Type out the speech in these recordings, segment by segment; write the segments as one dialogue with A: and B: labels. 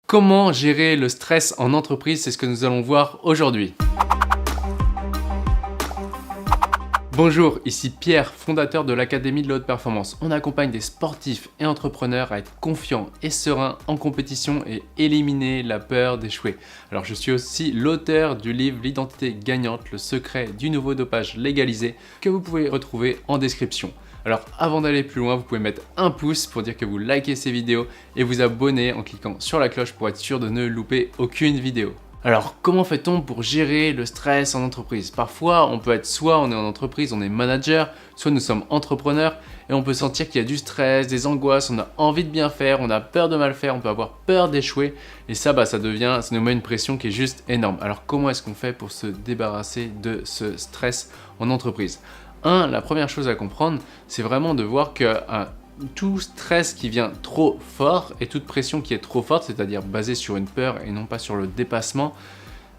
A: Comment gérer le stress en entreprise? C'est ce que nous allons voir aujourd'hui. Bonjour, ici Pierre, fondateur de l'Académie de la Haute Performance. On accompagne des sportifs et entrepreneurs à être confiants et sereins en compétition et éliminer la peur d'échouer. Alors je suis aussi l'auteur du livre L'identité gagnante, le secret du nouveau dopage légalisé que vous pouvez retrouver en description. Alors avant d'aller plus loin, vous pouvez mettre un pouce pour dire que vous likez ces vidéos et vous abonner en cliquant sur la cloche pour être sûr de ne louper aucune vidéo. Alors comment fait-on pour gérer le stress en entreprise? Parfois on peut être soit on est en entreprise, on est manager, soit nous sommes entrepreneurs et on peut sentir qu'il y a du stress, des angoisses, on a envie de bien faire, on a peur de mal faire, on peut avoir peur d'échouer et ça nous met une pression qui est juste énorme. Alors comment est-ce qu'on fait pour se débarrasser de ce stress en entreprise? La première chose à comprendre, c'est vraiment de voir que tout stress qui vient trop fort et toute pression qui est trop forte, c'est-à-dire basée sur une peur et non pas sur le dépassement,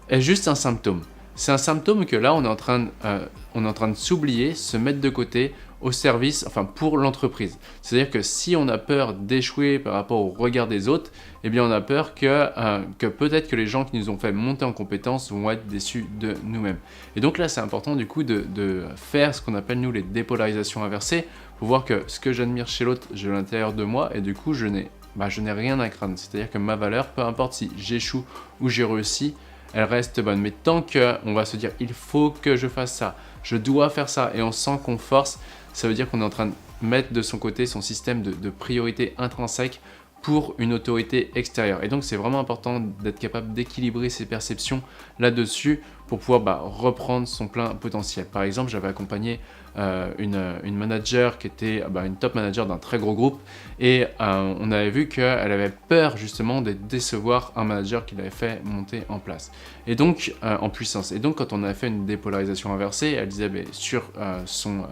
A: est juste un symptôme. C'est un symptôme que là, on est en train de s'oublier, se mettre de côté au service, pour l'entreprise. C'est-à-dire que si on a peur d'échouer par rapport au regard des autres, eh bien on a peur que peut-être que les gens qui nous ont fait monter en compétences vont être déçus de nous-mêmes. Et donc là, c'est important du coup de faire ce qu'on appelle nous les dépolarisations inversées pour voir que ce que j'admire chez l'autre, j'ai à l'intérieur de moi et du coup, je n'ai rien à craindre. C'est-à-dire que ma valeur, peu importe si j'échoue ou j'ai réussi, elle reste bonne. Mais tant qu'on va se dire il faut que je fasse ça, je dois faire ça et on sent qu'on force, ça veut dire qu'on est en train de mettre de son côté son système de priorité intrinsèque pour une autorité extérieure. Et donc c'est vraiment important d'être capable d'équilibrer ses perceptions là-dessus pour pouvoir reprendre son plein potentiel. Par exemple, j'avais accompagné une manager qui était une top manager d'un très gros groupe et on avait vu qu'elle avait peur justement de décevoir un manager qui l'avait fait monter en place et donc en puissance. Et donc quand on a fait une dépolarisation inversée, elle disait sur son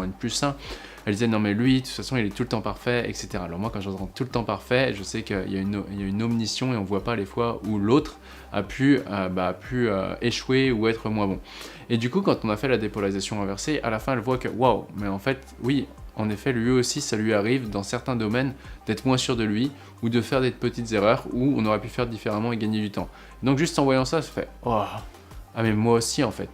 A: N+1, elle disait non mais lui de toute façon il est tout le temps parfait, etc. Alors moi quand j'entends tout le temps parfait, je sais qu'il y a une omniscience et on voit pas les fois où l'autre a pu échouer ou être moins bon. Et du coup quand on a fait la dépolarisation inversée, à la fin elle voit que waouh, mais en fait oui, en effet lui aussi ça lui arrive dans certains domaines d'être moins sûr de lui ou de faire des petites erreurs où on aurait pu faire différemment et gagner du temps. Donc juste en voyant ça, ça fait oh, ah mais moi aussi en fait,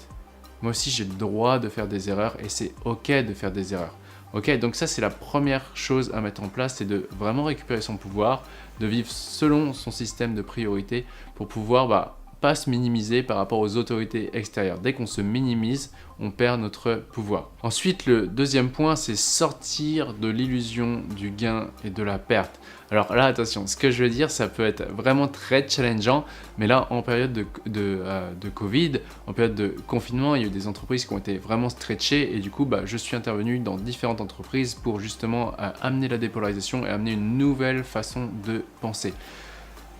A: moi aussi j'ai le droit de faire des erreurs et c'est ok de faire des erreurs. Ok, donc ça c'est la première chose à mettre en place, c'est de vraiment récupérer son pouvoir, de vivre selon son système de priorité pour pouvoir pas se minimiser par rapport aux autorités extérieures. Dès qu'on se minimise, on perd notre pouvoir. Ensuite, le deuxième point, c'est sortir de l'illusion du gain et de la perte. Alors là, attention, ce que je veux dire, ça peut être vraiment très challengeant, mais là, en période de Covid, en période de confinement, il y a eu des entreprises qui ont été vraiment stretchées et du coup, je suis intervenu dans différentes entreprises pour justement amener la dépolarisation et amener une nouvelle façon de penser.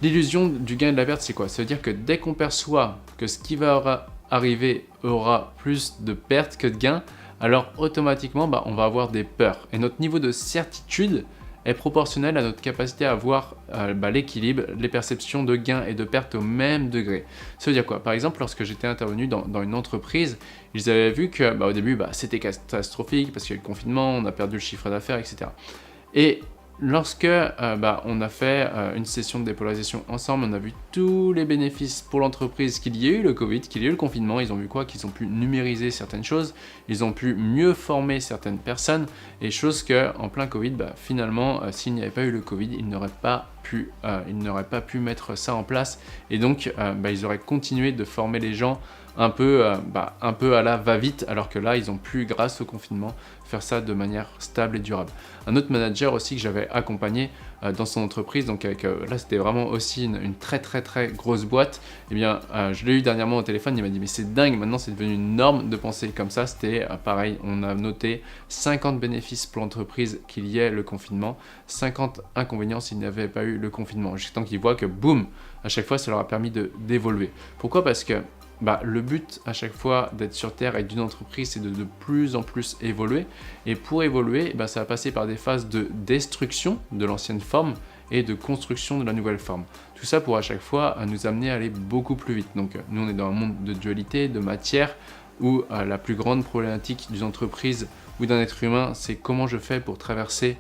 A: L'illusion du gain et de la perte, c'est quoi? Ça veut dire que dès qu'on perçoit que ce qui va arriver aura plus de pertes que de gains, alors automatiquement, on va avoir des peurs. Et notre niveau de certitude est proportionnel à notre capacité à avoir l'équilibre, les perceptions de gains et de pertes au même degré. Ça veut dire quoi? Par exemple, lorsque j'étais intervenu dans une entreprise, ils avaient vu que au début, c'était catastrophique parce qu'il y a eu le confinement, on a perdu le chiffre d'affaires, etc. Et lorsque on a fait une session de dépolarisation ensemble, on a vu tous les bénéfices pour l'entreprise qu'il y ait eu le Covid, qu'il y ait eu le confinement. Ils ont vu quoi? Qu'ils ont pu numériser certaines choses, ils ont pu mieux former certaines personnes, et chose qu'en plein Covid, finalement, s'il n'y avait pas eu le Covid, ils n'auraient pas pu mettre ça en place, et donc ils auraient continué de former les gens un peu à la va-vite, alors que là, ils ont pu, grâce au confinement, faire ça de manière stable et durable. Un autre manager aussi que j'avais accompagné dans son entreprise, donc là c'était vraiment aussi une très très très grosse boîte, et bien je l'ai eu dernièrement au téléphone, il m'a dit mais c'est dingue, maintenant c'est devenu une norme de penser comme ça. C'était pareil, on a noté 50 bénéfices pour l'entreprise qu'il y ait le confinement, 50 inconvénients s'il n'y avait pas eu le confinement, jusqu'à temps qu'ils voient que boum, à chaque fois ça leur a permis d'évoluer. Pourquoi? Parce que le but à chaque fois d'être sur Terre et d'une entreprise, c'est de plus en plus évoluer. Et pour évoluer, ça va passer par des phases de destruction de l'ancienne forme et de construction de la nouvelle forme. Tout ça pour à chaque fois nous amener à aller beaucoup plus vite. Donc nous, on est dans un monde de dualité, de matière, où la plus grande problématique d'une entreprise ou d'un être humain, c'est comment je fais pour traverser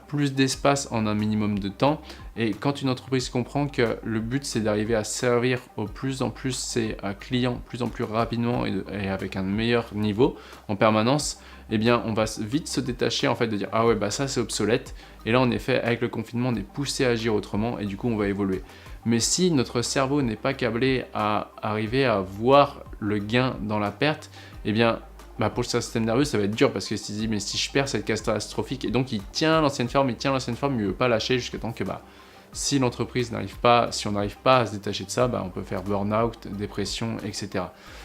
A: plus d'espace en un minimum de temps. Et quand une entreprise comprend que le but c'est d'arriver à servir au plus en plus ses clients plus en plus rapidement et avec un meilleur niveau en permanence, eh bien on va vite se détacher en fait de dire ah ouais bah ça c'est obsolète. Et là en effet avec le confinement on est poussé à agir autrement et du coup on va évoluer. Mais si notre cerveau n'est pas câblé à arriver à voir le gain dans la perte, eh bien pour le système nerveux, ça va être dur parce que s'il se dit mais si je perds, c'est catastrophique. Et donc il tient l'ancienne forme, il ne veut pas lâcher jusqu'à temps que si l'entreprise n'arrive pas, si on n'arrive pas à se détacher de ça, on peut faire burn-out, dépression, etc.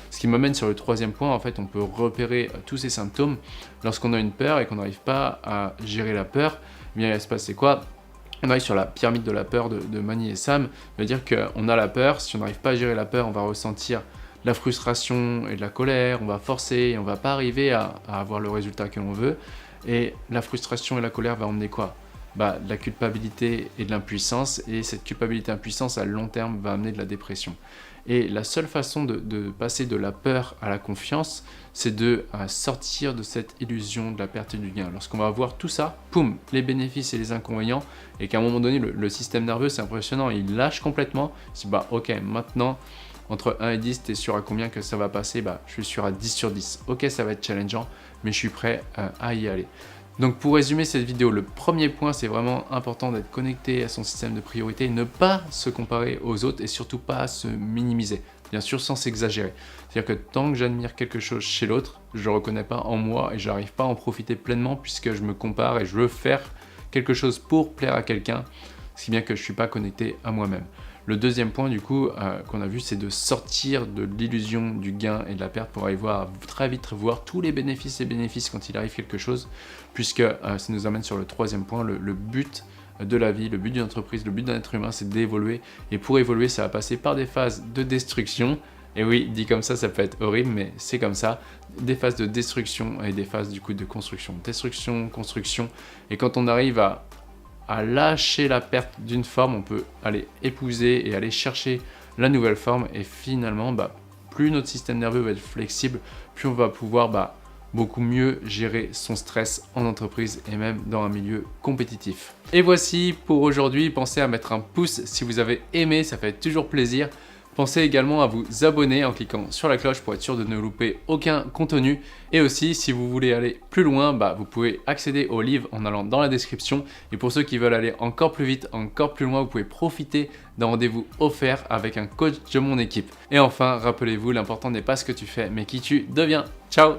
A: Ce qui m'amène sur le troisième point, en fait, on peut repérer tous ces symptômes lorsqu'on a une peur et qu'on n'arrive pas à gérer la peur. Eh bien, il va se passer quoi? On arrive sur la pyramide de la peur de Mani et Sam. Ça veut dire qu'on a la peur, si on n'arrive pas à gérer la peur, on va ressentir la frustration et de la colère, on va forcer et on va pas arriver à avoir le résultat que l'on veut. Et la frustration et la colère va emmener quoi? De la culpabilité et de l'impuissance, et cette culpabilité et impuissance à long terme va amener de la dépression. Et la seule façon de passer de la peur à la confiance, c'est de sortir de cette illusion de la perte et du gain. Lorsqu'on va voir tout ça, poum, les bénéfices et les inconvénients, et qu'à un moment donné, le système nerveux, c'est impressionnant, il lâche complètement, il dit ok, maintenant, entre 1 et 10, tu es sûr à combien que ça va passer? Je suis sûr à 10 sur 10. Ok, ça va être challengeant, mais je suis prêt à y aller. Donc pour résumer cette vidéo, le premier point, c'est vraiment important d'être connecté à son système de priorité, ne pas se comparer aux autres et surtout pas se minimiser, bien sûr sans s'exagérer. C'est-à-dire que tant que j'admire quelque chose chez l'autre, je ne le reconnais pas en moi et je n'arrive pas à en profiter pleinement puisque je me compare et je veux faire quelque chose pour plaire à quelqu'un, si bien que je ne suis pas connecté à moi-même. Le deuxième point du coup qu'on a vu, c'est de sortir de l'illusion du gain et de la perte pour arriver à très vite voir tous les bénéfices quand il arrive quelque chose, puisque ça nous amène sur le troisième point, le but de la vie, le but d'une entreprise, le but d'un être humain, c'est d'évoluer. Et pour évoluer, ça va passer par des phases de destruction. Et oui, dit comme ça peut être horrible, mais c'est comme ça. Des phases de destruction et des phases du coup de construction. Destruction, construction. Et quand on arrive à lâcher la perte d'une forme, on peut aller épouser et aller chercher la nouvelle forme et finalement, plus notre système nerveux va être flexible, plus on va pouvoir beaucoup mieux gérer son stress en entreprise et même dans un milieu compétitif. Et voici pour aujourd'hui, pensez à mettre un pouce si vous avez aimé, ça fait toujours plaisir. Pensez également à vous abonner en cliquant sur la cloche pour être sûr de ne louper aucun contenu. Et aussi, si vous voulez aller plus loin, vous pouvez accéder au livre en allant dans la description. Et pour ceux qui veulent aller encore plus vite, encore plus loin, vous pouvez profiter d'un rendez-vous offert avec un coach de mon équipe. Et enfin, rappelez-vous, l'important n'est pas ce que tu fais, mais qui tu deviens. Ciao!